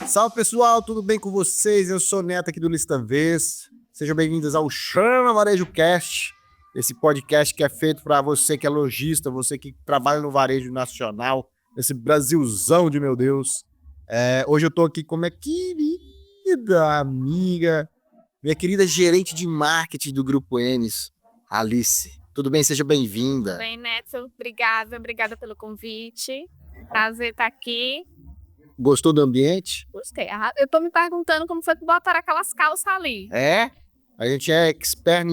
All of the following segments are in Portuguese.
Salve pessoal, tudo bem com vocês? Eu sou o Neto aqui do Lista Vez. Sejam bem-vindos ao Chama Varejo Cast, esse podcast que é feito para você que é lojista, você que trabalha no varejo nacional, esse Brasilzão de meu Deus. Hoje eu tô aqui com minha querida amiga, minha querida gerente de marketing do Grupo Enes, Alice. Tudo bem? Seja bem-vinda. Tudo bem, Neto? Obrigada pelo convite. Prazer estar aqui. Gostou do ambiente? Gostei. Eu tô me perguntando como foi que botaram aquelas calças ali. A gente é expert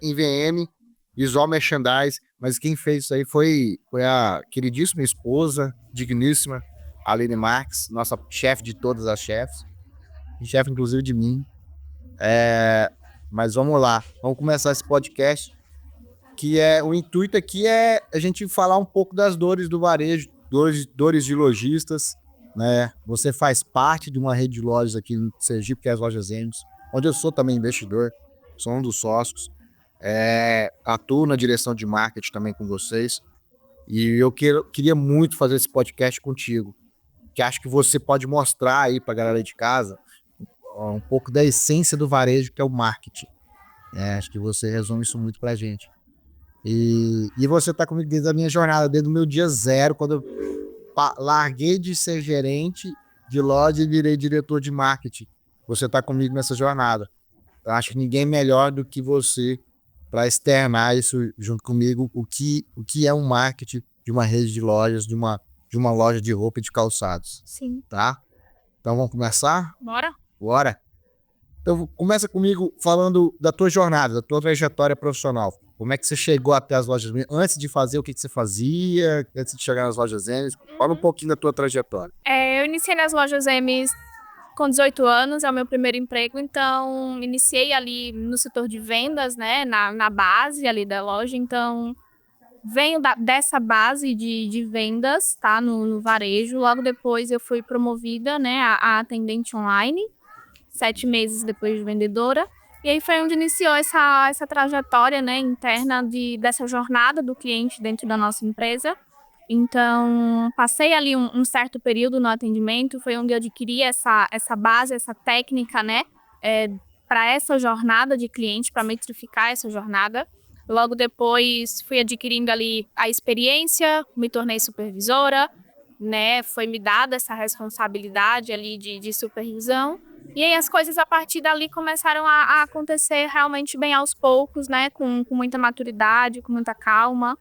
em VM, visual merchandise, mas quem fez isso aí foi a queridíssima esposa, digníssima, Aline Marques, nossa chefe de todas as chefes, chefe inclusive de mim. Mas vamos lá, vamos começar esse podcast, que o intuito aqui é a gente falar um pouco das dores do varejo, dores de lojistas, né? Você faz parte de uma rede de lojas aqui no Sergipe, que é as Lojas Enes, onde eu sou também investidor, sou um dos sócios, atuo na direção de marketing também com vocês, e eu queria muito fazer esse podcast contigo, que acho que você pode mostrar aí para a galera de casa um pouco da essência do varejo, que é o marketing. Acho que você resume isso muito pra gente. E você tá comigo desde a minha jornada, desde o meu dia zero, quando eu larguei de ser gerente de loja e virei diretor de marketing. Você tá comigo nessa jornada. Eu acho que ninguém melhor do que você para externar isso junto comigo, o que é um marketing de uma rede de lojas, de uma loja de roupa e de calçados. Sim. Tá? Então vamos começar? Bora. Então começa comigo falando da tua jornada, da tua trajetória profissional. Como é que você chegou até as Lojas Enes? Antes de fazer, o que você fazia? Antes de chegar nas Lojas Enes? Fala um pouquinho da tua trajetória. Eu iniciei nas Lojas Enes com 18 anos, é o meu primeiro emprego, então iniciei ali no setor de vendas, né, na base ali da loja, então venho dessa base de vendas, tá, no varejo. Logo depois eu fui promovida, né, a atendente online, 7 meses depois de vendedora. E aí foi onde iniciou essa trajetória, né, interna dessa jornada do cliente dentro da nossa empresa. Então, passei ali um certo período no atendimento, foi onde eu adquiri essa base, essa técnica, né, para essa jornada de cliente, para metrificar essa jornada. Logo depois, fui adquirindo ali a experiência, me tornei supervisora, né, foi me dada essa responsabilidade ali de supervisão. E aí as coisas a partir dali começaram a acontecer realmente bem aos poucos, né? Com muita maturidade, com muita calma.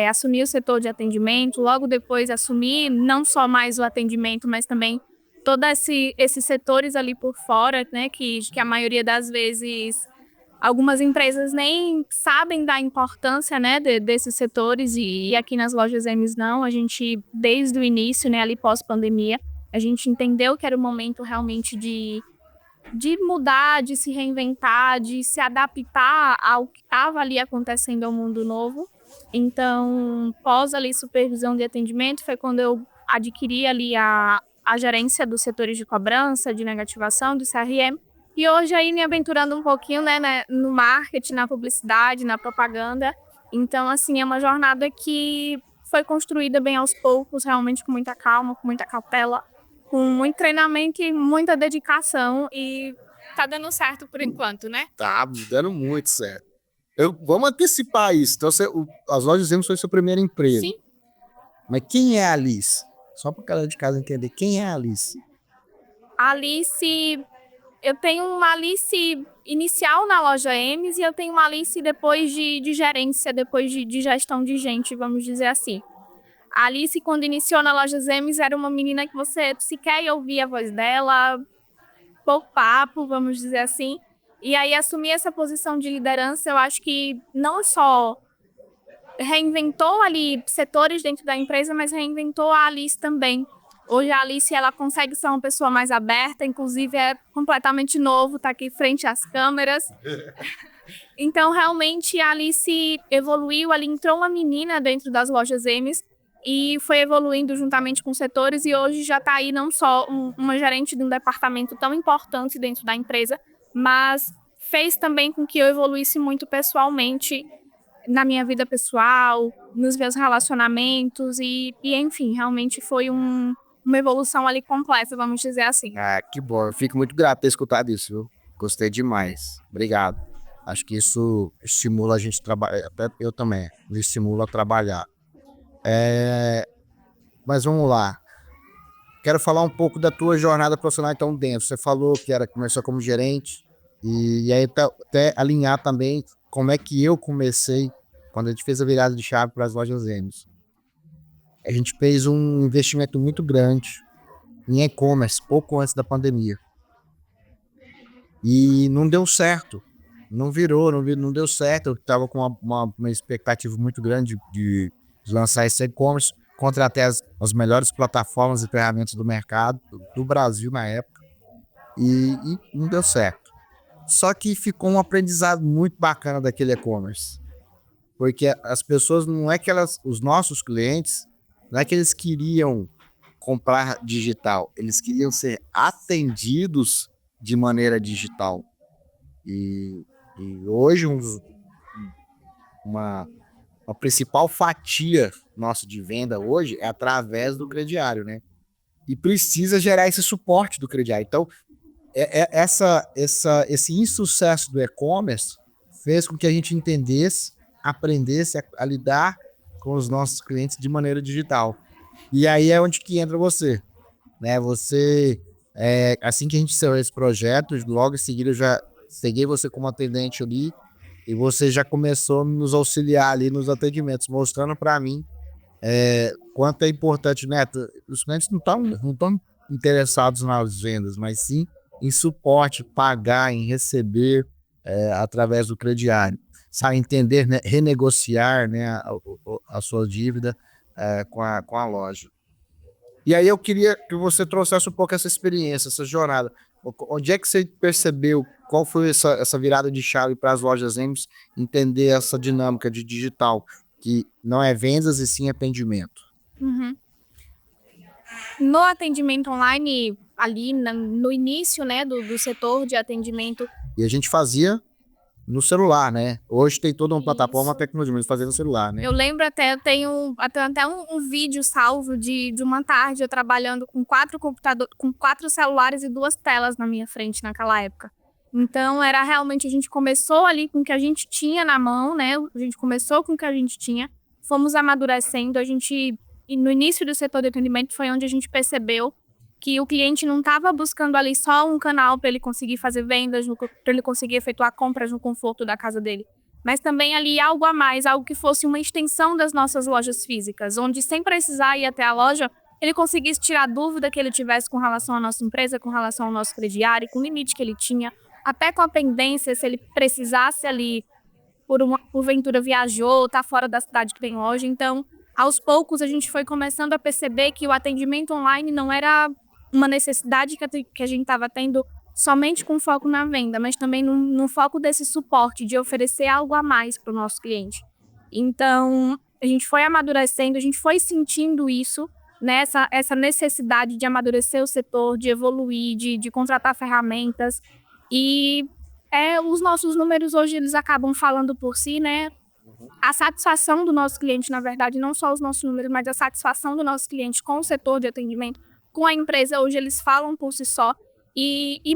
Assumi o setor de atendimento, logo depois assumi não só mais o atendimento, mas também todos esses setores ali por fora, né? Que a maioria das vezes algumas empresas nem sabem da importância, né, desses setores. E aqui nas Lojas Enes não, a gente desde o início, né, ali pós-pandemia, a gente entendeu que era o momento realmente de mudar, de se reinventar, de se adaptar ao que estava ali acontecendo ao mundo novo. Então, pós ali supervisão de atendimento, foi quando eu adquiri ali a gerência dos setores de cobrança, de negativação, do CRM. E hoje aí me aventurando um pouquinho, né, no marketing, na publicidade, na propaganda. Então, assim, é uma jornada que foi construída bem aos poucos, realmente com muita calma, com muita cautela, com muito treinamento e muita dedicação, e tá dando certo por enquanto, né? Tá dando muito certo. Vamos antecipar isso. Então, as Lojas Enes foi seu primeiro emprego. Sim. Mas quem é a Alice? Só para o cara de casa entender, quem é a Alice? Alice, eu tenho uma Alice inicial na Loja Enes e eu tenho uma Alice depois de gerência, depois de gestão de gente, vamos dizer assim. A Alice, quando iniciou na Lojas Enes, era uma menina que você sequer ouvia a voz dela, pouco papo, vamos dizer assim. E aí assumir essa posição de liderança, eu acho que não só reinventou ali setores dentro da empresa, mas reinventou a Alice também. Hoje a Alice, ela consegue ser uma pessoa mais aberta, inclusive é completamente novo, tá aqui frente às câmeras. Então, realmente, a Alice evoluiu, ali entrou uma menina dentro das Lojas Enes e foi evoluindo juntamente com os setores, e hoje já está aí não só uma gerente de um departamento tão importante dentro da empresa, mas fez também com que eu evoluísse muito pessoalmente, na minha vida pessoal, nos meus relacionamentos, e enfim, realmente foi um uma evolução ali completa, vamos dizer assim. Ah, que bom. Eu fico muito grato por ter escutado isso, viu? Gostei demais. Obrigado. Acho que isso estimula a gente a trabalhar. Até eu também. Me estimula a trabalhar. Mas vamos lá. Quero falar um pouco da tua jornada profissional então dentro. Você falou que começou como gerente. E aí até alinhar também como é que eu comecei quando a gente fez a virada de chave para as lojas Emes. A gente fez um investimento muito grande em e-commerce pouco antes da pandemia. E não deu certo. Não virou, não deu certo. Eu estava com uma expectativa muito grande de lançar esse e-commerce. Contratei as melhores plataformas e ferramentas do mercado, do Brasil na época. E não deu certo. Só que ficou um aprendizado muito bacana daquele e-commerce. Porque as pessoas, não é que os nossos clientes, não é que eles queriam comprar digital, eles queriam ser atendidos de maneira digital. E hoje uma principal fatia nossa de venda hoje é através do crediário, né? E precisa gerar esse suporte do crediário. Então, esse insucesso do e-commerce fez com que a gente entendesse, aprendesse a lidar com os nossos clientes de maneira digital. E aí é onde que entra você, né? Você, assim que a gente encerrou esse projeto, logo em seguida eu já peguei você como atendente ali e você já começou a nos auxiliar ali nos atendimentos, mostrando para mim quanto é importante, né? Os clientes não estão interessados nas vendas, mas sim em suporte, pagar, em receber através do crediário, sabe, entender, né? Renegociar, né, a sua dívida com a loja. E aí eu queria que você trouxesse um pouco essa experiência, essa jornada. Onde é que você percebeu, qual foi essa virada de chave para as lojas Emes entender essa dinâmica de digital, que não é vendas e sim atendimento? Uhum. No atendimento online, ali no início, né, do setor de atendimento. E a gente fazia no celular, né? Hoje tem toda uma plataforma, uma tecnologia, mas fazia no celular, né? Eu lembro eu tenho até um vídeo salvo de uma tarde eu trabalhando com 4 computadores, com 4 celulares e 2 telas na minha frente naquela época. Então, era realmente, a gente começou ali com o que a gente tinha na mão, né? A gente começou com o que a gente tinha, fomos amadurecendo, e no início do setor de atendimento foi onde a gente percebeu que o cliente não estava buscando ali só um canal para ele conseguir fazer vendas, para ele conseguir efetuar compras no conforto da casa dele, mas também ali algo a mais, algo que fosse uma extensão das nossas lojas físicas, onde sem precisar ir até a loja, ele conseguisse tirar a dúvida que ele tivesse com relação à nossa empresa, com relação ao nosso crediário, com o limite que ele tinha, até com a pendência, se ele precisasse ali, porventura viajou, tá fora da cidade que tem loja. Então, aos poucos, a gente foi começando a perceber que o atendimento online não era uma necessidade que a gente estava tendo somente com foco na venda, mas também no foco desse suporte, de oferecer algo a mais para o nosso cliente. Então, a gente foi amadurecendo, a gente foi sentindo isso, né, essa necessidade de amadurecer o setor, de evoluir, de contratar ferramentas. E os nossos números hoje, eles acabam falando por si, né? A satisfação do nosso cliente, na verdade, não só os nossos números, mas a satisfação do nosso cliente com o setor de atendimento, com a empresa, hoje eles falam por si só e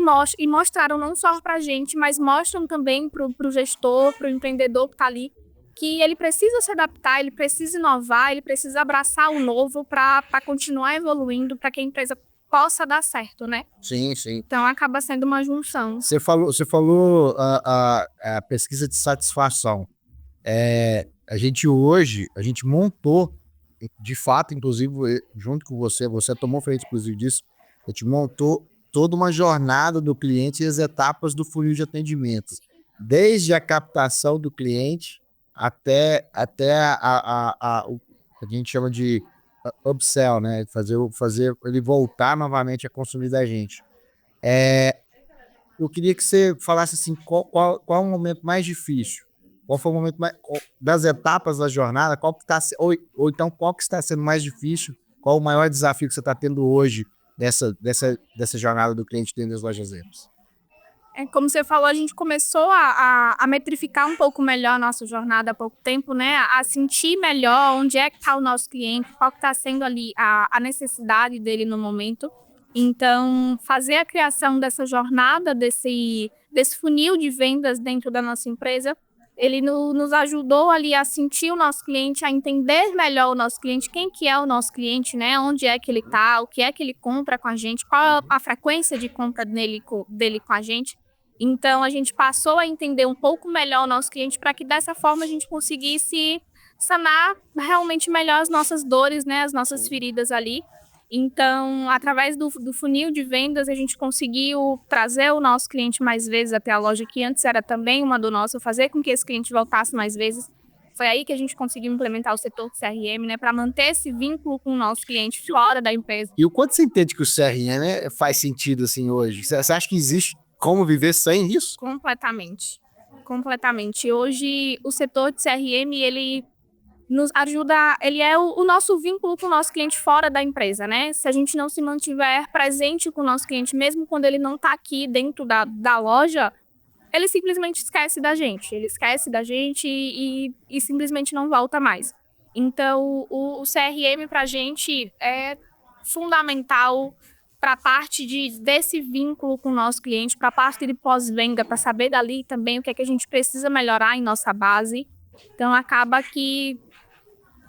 mostraram não só para a gente, mas mostram também para o gestor, para o empreendedor que está ali, que ele precisa se adaptar, ele precisa inovar, ele precisa abraçar o novo para continuar evoluindo, para que a empresa possa dar certo, né? Sim, sim. Então acaba sendo uma junção. Você falou a pesquisa de satisfação. A gente montou, de fato, inclusive, junto com você tomou frente, inclusive, disso, a gente montou toda uma jornada do cliente e as etapas do funil de atendimento. Desde a captação do cliente até o que a gente chama de upsell, né? Fazer ele voltar novamente a consumir da gente. Eu queria que você falasse assim, qual é o momento mais difícil? Qual foi o momento das etapas da jornada? Ou então qual que está sendo mais difícil? Qual o maior desafio que você está tendo hoje dessa jornada do cliente dentro das lojas Emes? Como você falou, a gente começou a metrificar um pouco melhor a nossa jornada há pouco tempo, né? A sentir melhor onde é que está o nosso cliente, qual que está sendo ali a necessidade dele no momento. Então, fazer a criação dessa jornada, desse funil de vendas dentro da nossa empresa, ele nos ajudou ali a sentir o nosso cliente, a entender melhor o nosso cliente, quem que é o nosso cliente, né? Onde é que ele está, o que é que ele compra com a gente, qual a frequência de compra dele com a gente. Então, a gente passou a entender um pouco melhor o nosso cliente para que dessa forma a gente conseguisse sanar realmente melhor as nossas dores, né? As nossas feridas ali. Então, através do funil de vendas, a gente conseguiu trazer o nosso cliente mais vezes até a loja, que antes era também uma do nosso, fazer com que esse cliente voltasse mais vezes. Foi aí que a gente conseguiu implementar o setor CRM, né, para manter esse vínculo com o nosso cliente fora da empresa. E o quanto você entende que o CRM faz sentido assim hoje? Você acha que existe como viver sem isso? Completamente. Completamente. Hoje, o setor de CRM, ele nos ajuda, ele é o nosso vínculo com o nosso cliente fora da empresa, né? Se a gente não se mantiver presente com o nosso cliente, mesmo quando ele não está aqui dentro da loja, ele simplesmente esquece da gente. Ele esquece da gente e simplesmente não volta mais. Então, o CRM para a gente é fundamental para a parte desse vínculo com o nosso cliente, para a parte de pós-venda, para saber dali também o que é que a gente precisa melhorar em nossa base. Então, acaba que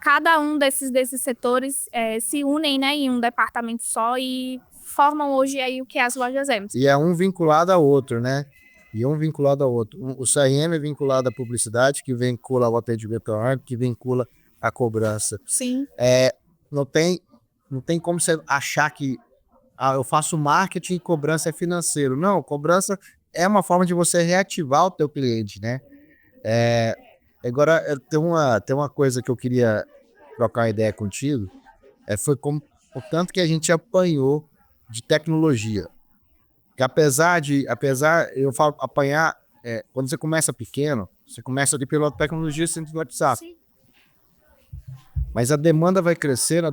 cada um desses setores se unem, né, em um departamento só e formam hoje aí o que é as lojas Hermes. E é um vinculado ao outro, né? E um vinculado ao outro. O CRM é vinculado à publicidade, que vincula ao atendimento ao cliente, que vincula à cobrança. Sim. Não tem como você achar que eu faço marketing e cobrança é financeiro. Não, cobrança é uma forma de você reativar o teu cliente, né? Agora, tem uma coisa que eu queria trocar uma ideia contigo, foi como o tanto que a gente apanhou de tecnologia. Que apesar eu falo apanhar, quando você começa pequeno, você começa ali pela tecnologia centro do WhatsApp. Sim. Mas a demanda vai crescendo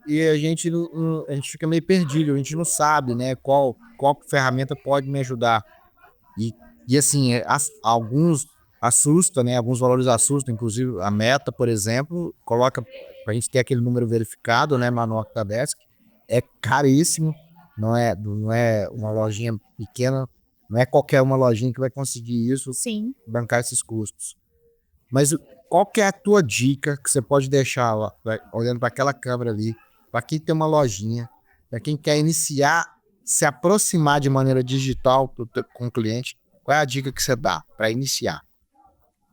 e a gente fica meio perdido, a gente não sabe, né, qual ferramenta pode me ajudar. E assim, alguns assusta, né, alguns valores assustam, inclusive a Meta, por exemplo, coloca pra gente ter aquele número verificado, né, manual da Desk, é caríssimo, não é uma lojinha pequena, não é qualquer uma lojinha que vai conseguir isso, Sim. bancar esses custos. Mas qual que é a tua dica que você pode deixar lá, olhando para aquela câmera ali, para quem tem uma lojinha, para quem quer iniciar, se aproximar de maneira digital com o cliente, qual é a dica que você dá para iniciar?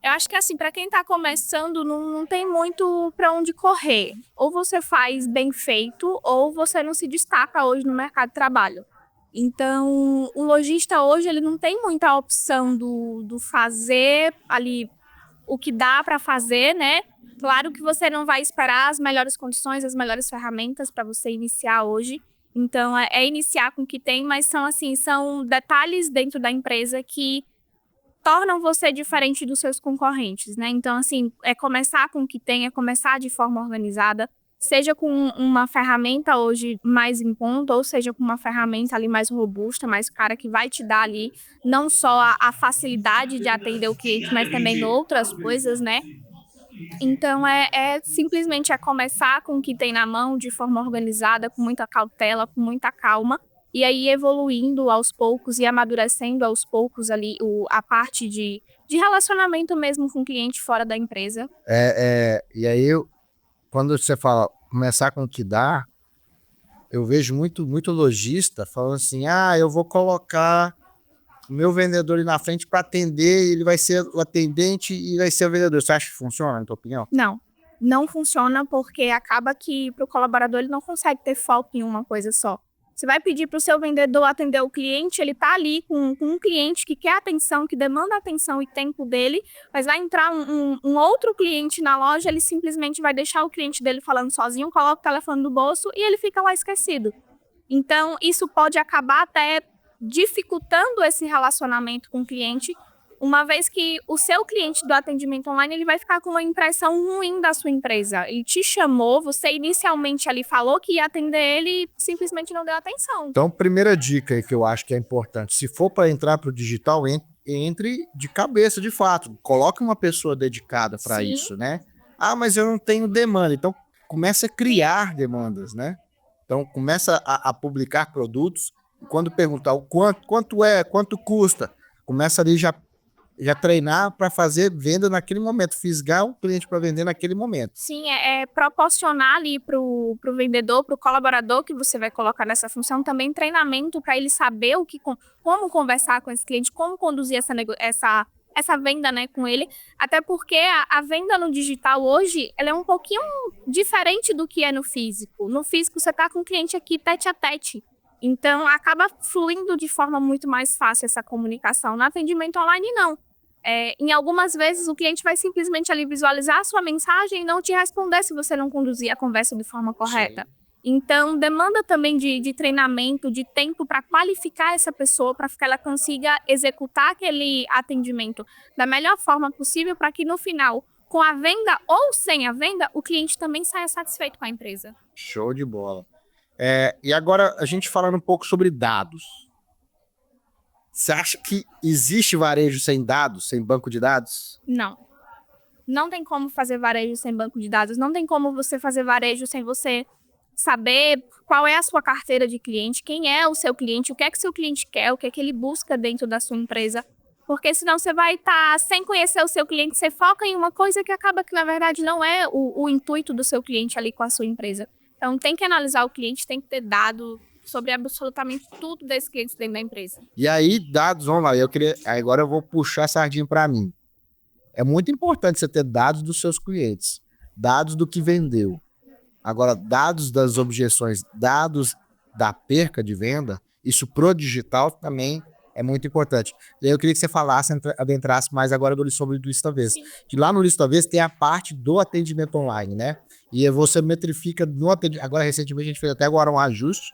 Eu acho que assim, para quem está começando, não tem muito para onde correr. Ou você faz bem feito, ou você não se destaca hoje no mercado de trabalho. Então, o lojista hoje ele não tem muita opção do fazer ali o que dá para fazer, né? Claro que você não vai esperar as melhores condições, as melhores ferramentas para você iniciar hoje. Então, é iniciar com o que tem, mas são detalhes dentro da empresa que tornam você diferente dos seus concorrentes, né? Então, assim, é começar com o que tem, é começar de forma organizada, seja com uma ferramenta hoje mais em conta, ou seja com uma ferramenta ali mais robusta, mais cara, que vai te dar ali não só a facilidade de atender o cliente, mas também outras coisas, né? Então, simplesmente começar com o que tem na mão, de forma organizada, com muita cautela, com muita calma, e aí evoluindo aos poucos e amadurecendo aos poucos ali a parte de relacionamento mesmo com o cliente fora da empresa. E aí, quando você fala começar com o que dá, eu vejo muito lojista falando assim, eu vou colocar o meu vendedor ali na frente para atender, ele vai ser o atendente e vai ser o vendedor. Você acha que funciona, na tua opinião? Não funciona, porque acaba que para o colaborador ele não consegue ter foco em uma coisa só. Você vai pedir para o seu vendedor atender o cliente, ele está ali com um cliente que quer atenção, que demanda atenção e tempo dele, mas vai entrar um outro cliente na loja, ele simplesmente vai deixar o cliente dele falando sozinho, coloca o telefone no bolso e ele fica lá esquecido. Então, isso pode acabar até dificultando esse relacionamento com o cliente, uma vez que o seu cliente do atendimento online, ele vai ficar com uma impressão ruim da sua empresa. Ele te chamou, você inicialmente ali falou que ia atender ele e simplesmente não deu atenção. Então, primeira dica aí que eu acho que é importante, se for para entrar para o digital, entre de cabeça, de fato. Coloque uma pessoa dedicada para Sim. isso, né? Ah, mas eu não tenho demanda. Então, comece a criar demandas, né? Então, começa a publicar produtos. Quando perguntar o quanto custa, começa ali já treinar para fazer venda naquele momento, fisgar o cliente para vender naquele momento. Sim, é proporcionar ali pro vendedor, pro colaborador que você vai colocar nessa função, também treinamento para ele saber como conversar com esse cliente, como conduzir essa venda, né, com ele. Até porque a venda no digital hoje, ela é um pouquinho diferente do que é no físico. No físico, você tá com o cliente aqui tete a tete. Então, acaba fluindo de forma muito mais fácil essa comunicação. No atendimento online, não. Em algumas vezes, o cliente vai simplesmente ali visualizar a sua mensagem e não te responder se você não conduzir a conversa de forma correta. Sim. Então, demanda também de treinamento, de tempo para qualificar essa pessoa, para que ela consiga executar aquele atendimento da melhor forma possível, para que no final, com a venda ou sem a venda, o cliente também saia satisfeito com a empresa. Show de bola. E agora, a gente falando um pouco sobre dados. Você acha que existe varejo sem dados, sem banco de dados? Não. Não tem como fazer varejo sem banco de dados. Não tem como você fazer varejo sem você saber qual é a sua carteira de cliente, quem é o seu cliente, o que é que seu cliente quer, o que é que ele busca dentro da sua empresa. Porque senão você vai estar sem conhecer o seu cliente, você foca em uma coisa que acaba que na verdade não é o intuito do seu cliente ali com a sua empresa. Então tem que analisar o cliente, tem que ter dado sobre absolutamente tudo desse cliente dentro da empresa. E aí, dados, vamos lá, agora eu vou puxar a sardinha para mim. É muito importante você ter dados dos seus clientes, dados do que vendeu. Agora, dados das objeções, dados da perca de venda, isso pro digital também é muito importante. E aí eu queria que você adentrasse mais agora sobre o ListaVez. Que lá no ListaVez tem a parte do atendimento online, né? E você metrifica no atendimento. Agora, recentemente, a gente fez até agora um ajuste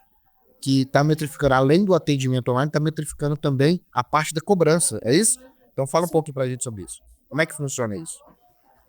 que está metrificando, além do atendimento online, está metrificando também a parte da cobrança, é isso? Então fala um pouquinho pra gente sobre isso. Como é que funciona isso?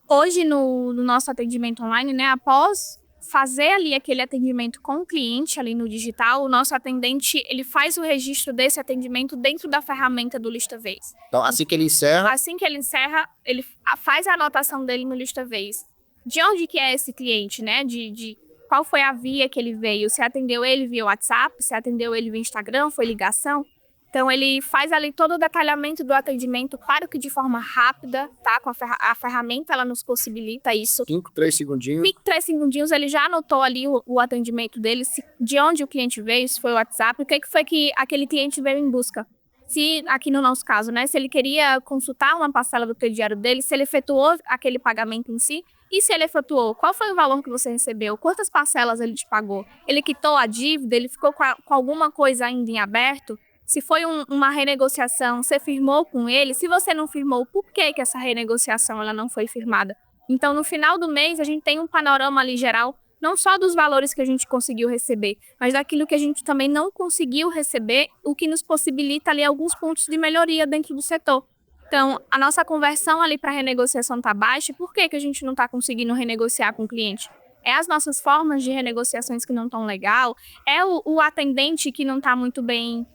Hoje, no nosso atendimento online, né, após fazer ali aquele atendimento com o cliente ali no digital, o nosso atendente, ele faz o registro desse atendimento dentro da ferramenta do ListaVez. Então, assim que ele encerra, ele faz a anotação dele no ListaVez. De onde que é esse cliente, né? De qual foi a via que ele veio, se atendeu ele via WhatsApp, se atendeu ele via Instagram, foi ligação. Então, ele faz ali todo o detalhamento do atendimento, claro que de forma rápida, tá? Com a ferramenta, ela nos possibilita isso. 3 segundinhos. 3 segundinhos, ele já anotou ali o atendimento dele, de onde o cliente veio, se foi o WhatsApp, o que foi que aquele cliente veio em busca. Se, aqui no nosso caso, né, se ele queria consultar uma parcela do crediário dele, se ele efetuou aquele pagamento em si, e se ele efetuou, qual foi o valor que você recebeu, quantas parcelas ele te pagou, ele quitou a dívida, ele ficou com alguma coisa ainda em aberto, se foi uma renegociação, você firmou com ele, se você não firmou, por que essa renegociação ela não foi firmada? Então, no final do mês, a gente tem um panorama ali geral, não só dos valores que a gente conseguiu receber, mas daquilo que a gente também não conseguiu receber, o que nos possibilita ali alguns pontos de melhoria dentro do setor. Então, a nossa conversão ali para renegociação está baixa, por que a gente não está conseguindo renegociar com o cliente? É as nossas formas de renegociações que não estão legal, é o atendente que não está muito bem...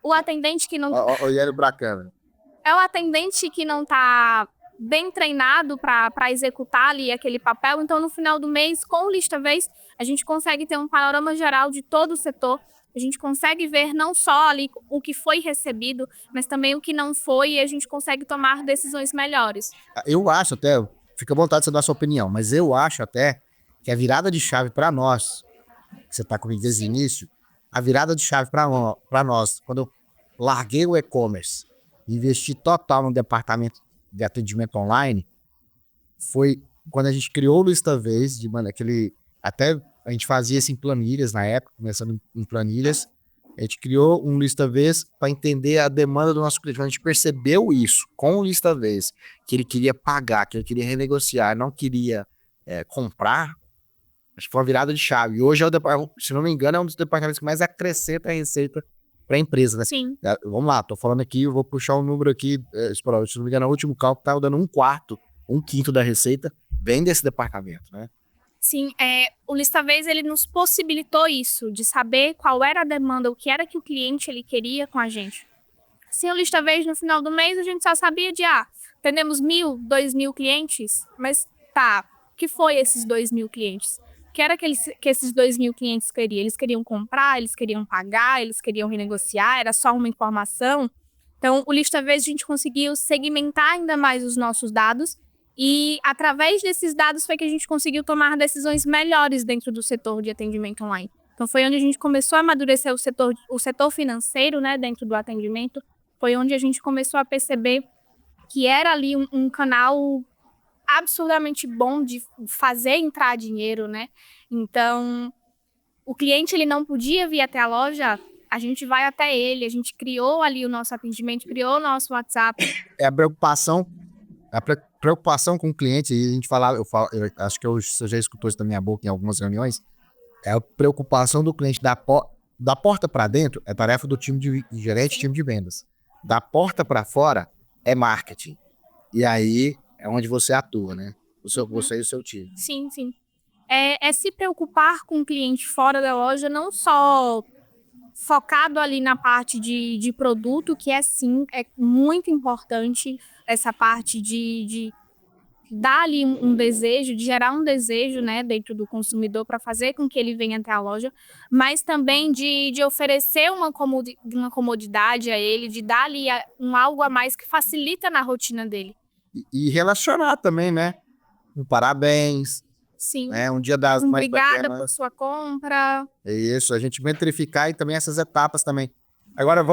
O atendente que não... Olhando pra câmera. É o atendente que não está bem treinado para executar ali aquele papel. Então, no final do mês, com o ListaVez, a gente consegue ter um panorama geral de todo o setor. A gente consegue ver não só ali o que foi recebido, mas também o que não foi, e a gente consegue tomar decisões melhores. Eu acho até, fica à vontade de você dar a sua opinião, mas eu acho até que a virada de chave para nós, que você está comigo desde o início, a virada de chave para nós, quando eu larguei o e-commerce, investi total no departamento de atendimento online, foi quando a gente criou o ListaVez, até a gente fazia isso em planilhas na época, começando em planilhas, a gente criou um ListaVez para entender a demanda do nosso cliente. Quando a gente percebeu isso com o ListaVez, que ele queria pagar, que ele queria renegociar, não queria comprar, acho que foi uma virada de chave. E hoje, se não me engano, é um dos departamentos que mais acrescenta a receita para a empresa, né? Sim. Vamos lá, tô falando aqui, eu vou puxar um número aqui, se não me engano, no último cálculo estava dando um quinto da receita vem desse departamento, né? Sim, o ListaVez, ele nos possibilitou isso, de saber qual era a demanda, o que era que o cliente ele queria com a gente. Sem o ListaVez, no final do mês, a gente só sabia de, atendemos 1.000, 2.000 clientes, mas tá, o que foi esses 2.000 clientes? O que era que esses 2.000 clientes queriam? Eles queriam comprar, eles queriam pagar, eles queriam renegociar, era só uma informação? Então, o ListaVez, a gente conseguiu segmentar ainda mais os nossos dados e, através desses dados, foi que a gente conseguiu tomar decisões melhores dentro do setor de atendimento online. Então, foi onde a gente começou a amadurecer o setor financeiro, né, dentro do atendimento. Foi onde a gente começou a perceber que era ali um canal absurdamente bom de fazer entrar dinheiro, né? Então, o cliente ele não podia vir até a loja, a gente vai até ele, a gente criou ali o nosso atendimento, criou o nosso WhatsApp. É a preocupação com o cliente, e a gente falava, eu acho que você já escutou isso da minha boca em algumas reuniões, é a preocupação do cliente da porta para dentro é tarefa do time de gerente, time de vendas. Da porta para fora é marketing. E aí é onde você atua, né? Você e o seu time. Sim, sim. É se preocupar com o cliente fora da loja, não só focado ali na parte de produto, que é muito importante essa parte de dar ali um desejo, de gerar um desejo, né, dentro do consumidor para fazer com que ele venha até a loja, mas também de oferecer uma comodidade a ele, de dar ali algo a mais que facilita na rotina dele. E relacionar também, né? Um parabéns. Sim. Né? Um dia das mais obrigada por sua compra. É isso, a gente metrificar e também essas etapas também. Agora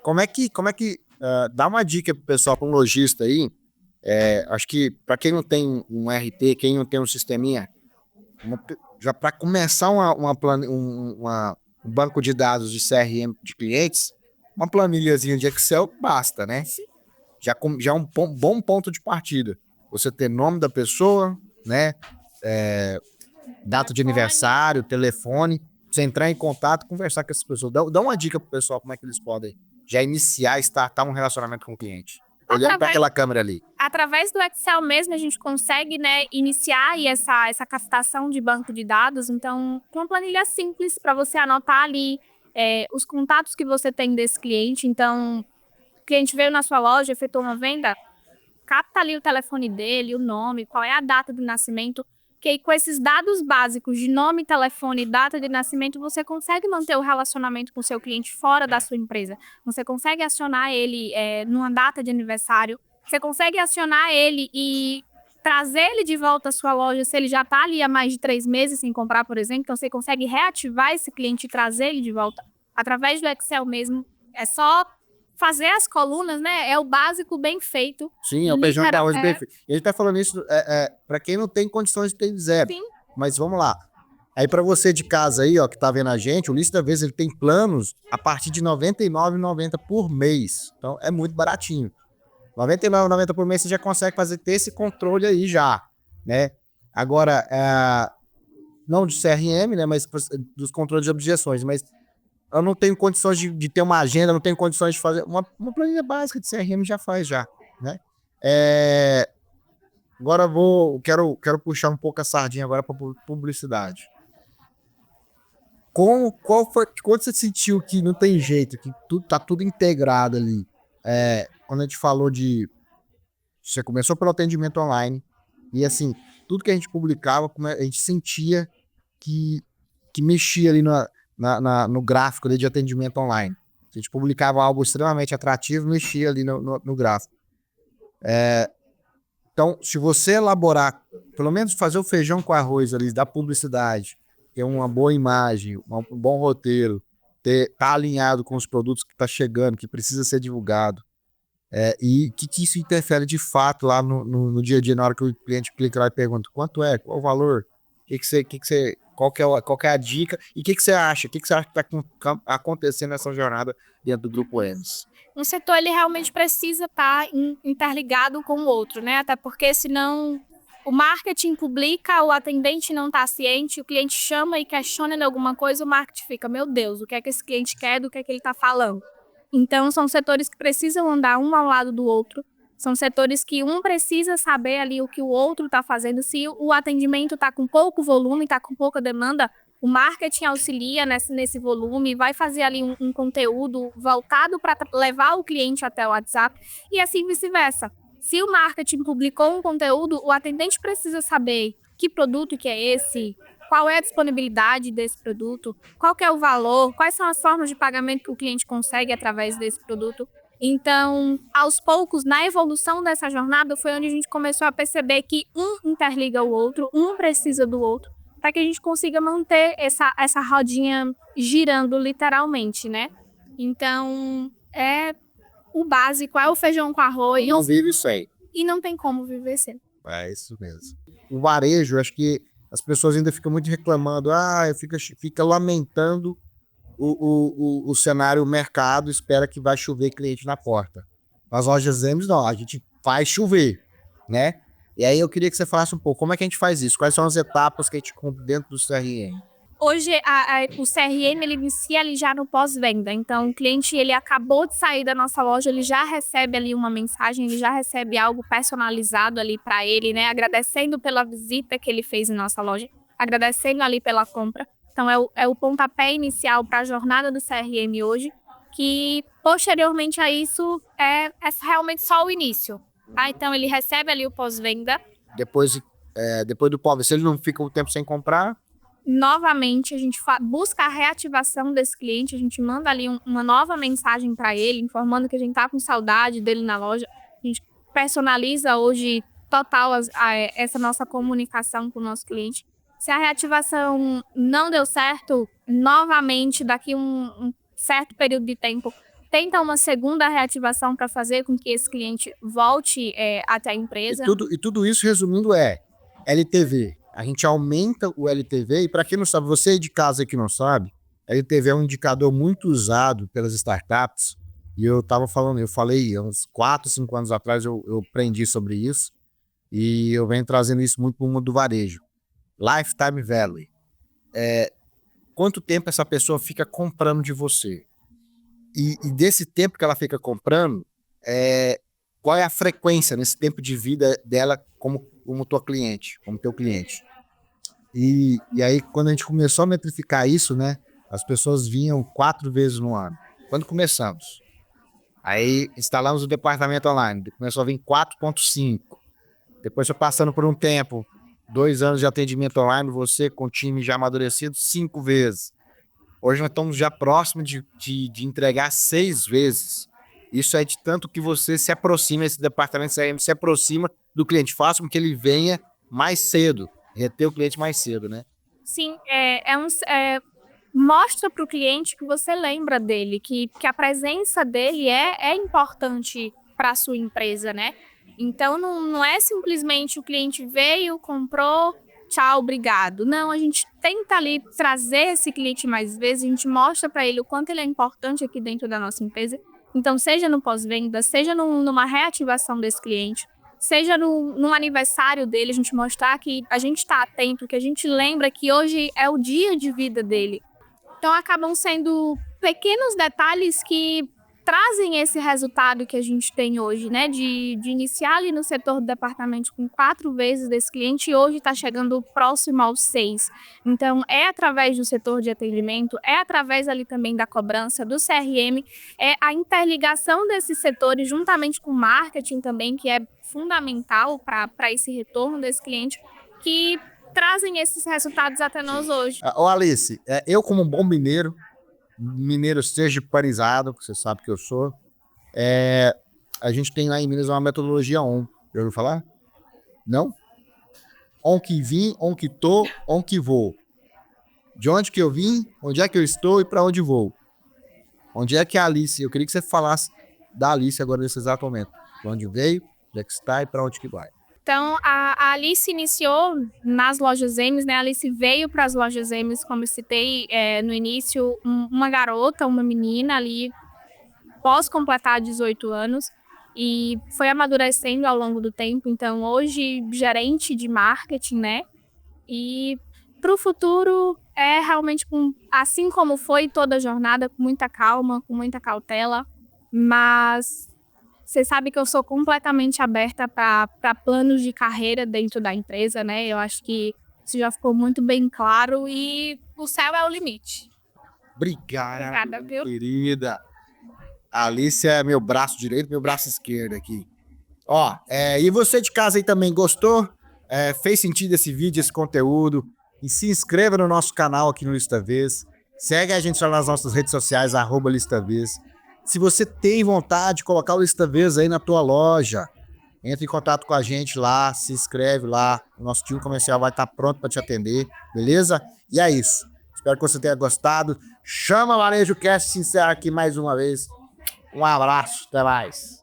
como é que dá uma dica pro pessoal, para um lojista aí, acho que para quem não tem um RT, quem não tem um sisteminha, já para começar um banco de dados de CRM de clientes, uma planilhazinha de Excel basta, né? Já é um bom ponto de partida. Você ter nome da pessoa, né? Data de aniversário, telefone, você entrar em contato, conversar com essas pessoas. Dá uma dica pro pessoal como é que eles podem já iniciar, startar um relacionamento com o cliente. Olhando para aquela câmera ali. Através do Excel mesmo, a gente consegue, né, iniciar aí essa captação de banco de dados. Então, com uma planilha simples para você anotar ali os contatos que você tem desse cliente. Então, o cliente veio na sua loja, efetuou uma venda, capta ali o telefone dele, o nome, qual é a data do nascimento. Que aí, com esses dados básicos de nome, telefone e data de nascimento, você consegue manter o relacionamento com o seu cliente fora da sua empresa. Você consegue acionar ele numa data de aniversário. Você consegue acionar ele e trazer ele de volta à sua loja se ele já está ali há mais de 3 meses sem comprar, por exemplo. Então, você consegue reativar esse cliente e trazer ele de volta através do Excel mesmo. É só fazer as colunas, né? É o básico bem feito. Sim, é o feijão com arroz bem feito. E a gente tá falando isso para quem não tem condições de ter zero. Sim. Mas vamos lá. Aí para você de casa aí, ó, que tá vendo a gente, o ListaVez ele tem planos a partir de R$ 99,90 por mês. Então é muito baratinho. R$ 99,90 por mês você já consegue ter esse controle aí já, né? Agora, não de CRM, né, mas dos controles de objeções, mas eu não tenho condições de ter uma agenda, não tenho condições de fazer uma planilha básica de CRM já faz já, né? Agora quero puxar um pouco a sardinha agora para publicidade. Quando você sentiu que não tem jeito, que tá tudo integrado ali? Quando a gente falou você começou pelo atendimento online e assim, tudo que a gente publicava, a gente sentia que mexia ali no gráfico de atendimento online. A gente publicava algo extremamente atrativo, mexia ali no gráfico. Então, se você elaborar, pelo menos fazer o feijão com arroz ali da publicidade, ter uma boa imagem, um bom roteiro, tá alinhado com os produtos que tá chegando, que precisa ser divulgado, e que isso interfere de fato lá no dia a dia, na hora que o cliente clica lá e pergunta quanto é, qual o valor, qual que é a dica e o que você acha? O que você acha que está acontecendo nessa jornada dentro do Grupo Hermes? Um setor ele realmente precisa estar interligado com o outro, né? Até porque senão o marketing publica, o atendente não está ciente, o cliente chama e questiona de alguma coisa, o marketing fica, meu Deus, o que é que esse cliente quer, do que é que ele está falando? Então, são setores que precisam andar um ao lado do outro, são setores que um precisa saber ali o que o outro está fazendo. Se o atendimento está com pouco volume, está com pouca demanda, o marketing auxilia nesse volume, vai fazer ali um conteúdo voltado para levar o cliente até o WhatsApp e assim vice-versa. Se o marketing publicou um conteúdo, o atendente precisa saber que produto que é esse, qual é a disponibilidade desse produto, qual que é o valor, quais são as formas de pagamento que o cliente consegue através desse produto. Então, aos poucos, na evolução dessa jornada, foi onde a gente começou a perceber que um interliga o outro, um precisa do outro, para que a gente consiga manter essa rodinha girando literalmente, né? Então, é o básico, é o feijão com arroz. Não vive sem. E não tem como viver sem. É isso mesmo. O varejo, acho que as pessoas ainda ficam muito reclamando, fica lamentando o cenário, o mercado, espera que vai chover cliente na porta. Nas lojas Emes, não, a gente faz chover, né? E aí eu queria que você falasse um pouco, como é que a gente faz isso? Quais são as etapas que a gente cumpre dentro do CRM? Hoje, o CRM, ele inicia ali já no pós-venda. Então, o cliente, ele acabou de sair da nossa loja, ele já recebe ali uma mensagem, ele já recebe algo personalizado ali para ele, né? Agradecendo pela visita que ele fez em nossa loja, agradecendo ali pela compra. Então, é o pontapé inicial para a jornada do CRM hoje, que, posteriormente a isso, é realmente só o início. Tá? Então, ele recebe ali o pós-venda. Depois do pós-venda, se ele não fica um tempo sem comprar... Novamente, a gente busca a reativação desse cliente, a gente manda ali uma nova mensagem para ele, informando que a gente está com saudade dele na loja. A gente personaliza hoje total essa nossa comunicação com o nosso cliente. Se a reativação não deu certo, novamente, daqui um certo período de tempo, tenta uma segunda reativação para fazer com que esse cliente volte até a empresa. E tudo isso, resumindo, é LTV. A gente aumenta o LTV, e para quem não sabe, você aí de casa que não sabe, LTV é um indicador muito usado pelas startups, e eu falei uns 4, 5 anos atrás, eu aprendi sobre isso, e eu venho trazendo isso muito para o mundo do varejo. Lifetime Value. Quanto tempo essa pessoa fica comprando de você? E desse tempo que ela fica comprando, qual é a frequência nesse tempo de vida dela como tua cliente, como teu cliente? E aí, quando a gente começou a metrificar isso, né, as pessoas vinham 4 vezes no ano. Quando começamos, aí instalamos o departamento online, começou a vir 4.5. Depois foi passando por um tempo, 2 anos de atendimento online, você com o time já amadurecido, 5 vezes. Hoje nós estamos já próximo de entregar 6 vezes. Isso é de tanto que você se aproxima, esse departamento CRM se aproxima do cliente, faz com que ele venha mais cedo, reter o cliente mais cedo, né? Sim, mostra para o cliente que você lembra dele, que a presença dele é importante para a sua empresa, né? Então, não é simplesmente o cliente veio, comprou, tchau, obrigado. Não, a gente tenta ali trazer esse cliente mais vezes, a gente mostra para ele o quanto ele é importante aqui dentro da nossa empresa. Então, seja no pós-venda, seja numa reativação desse cliente, seja no aniversário dele, a gente mostrar que a gente está atento, que a gente lembra que hoje é o dia de vida dele. Então, acabam sendo pequenos detalhes que trazem esse resultado que a gente tem hoje, né? De iniciar ali no setor do departamento com 4 vezes desse cliente e hoje está chegando próximo aos 6. Então, é através do setor de atendimento, é através ali também da cobrança, do CRM, é a interligação desses setores juntamente com o marketing também, que é fundamental para esse retorno desse cliente, que trazem esses resultados até nós hoje. Alice, eu como um bom mineiro sergipanizado, que você sabe que eu sou, a gente tem lá em Minas uma metodologia ON. Já ouviu falar? Não? On que vim, on que tô, on que vou. De onde que eu vim, onde é que eu estou e para onde vou. Onde é que a Alice, eu queria que você falasse da Alice agora nesse exato momento. De onde veio, onde é que está e para onde que vai. Então, a Alice iniciou nas lojas Emes, né? A Alice veio para as lojas Emes, como eu citei no início, uma garota, uma menina ali, pós completar 18 anos. e foi amadurecendo ao longo do tempo. Então, hoje, gerente de marketing, né? E para o futuro, é realmente, assim como foi toda a jornada, com muita calma, com muita cautela, mas você sabe que eu sou completamente aberta para planos de carreira dentro da empresa, né? Eu acho que isso já ficou muito bem claro e o céu é o limite. Obrigada, Viu? querida. A Alice é meu braço direito, meu braço esquerdo aqui. Ó, e você de casa aí também gostou? Fez sentido esse vídeo, esse conteúdo? E se inscreva no nosso canal aqui no ListaVez. Segue a gente lá nas nossas redes sociais, @ListaVez. Se você tem vontade de colocar o ListaVez aí na tua loja, entre em contato com a gente lá, se inscreve lá. O nosso time comercial vai estar pronto para te atender, beleza? E é isso. Espero que você tenha gostado. Chama Varejo Cast, se encerra aqui mais uma vez. Um abraço, até mais.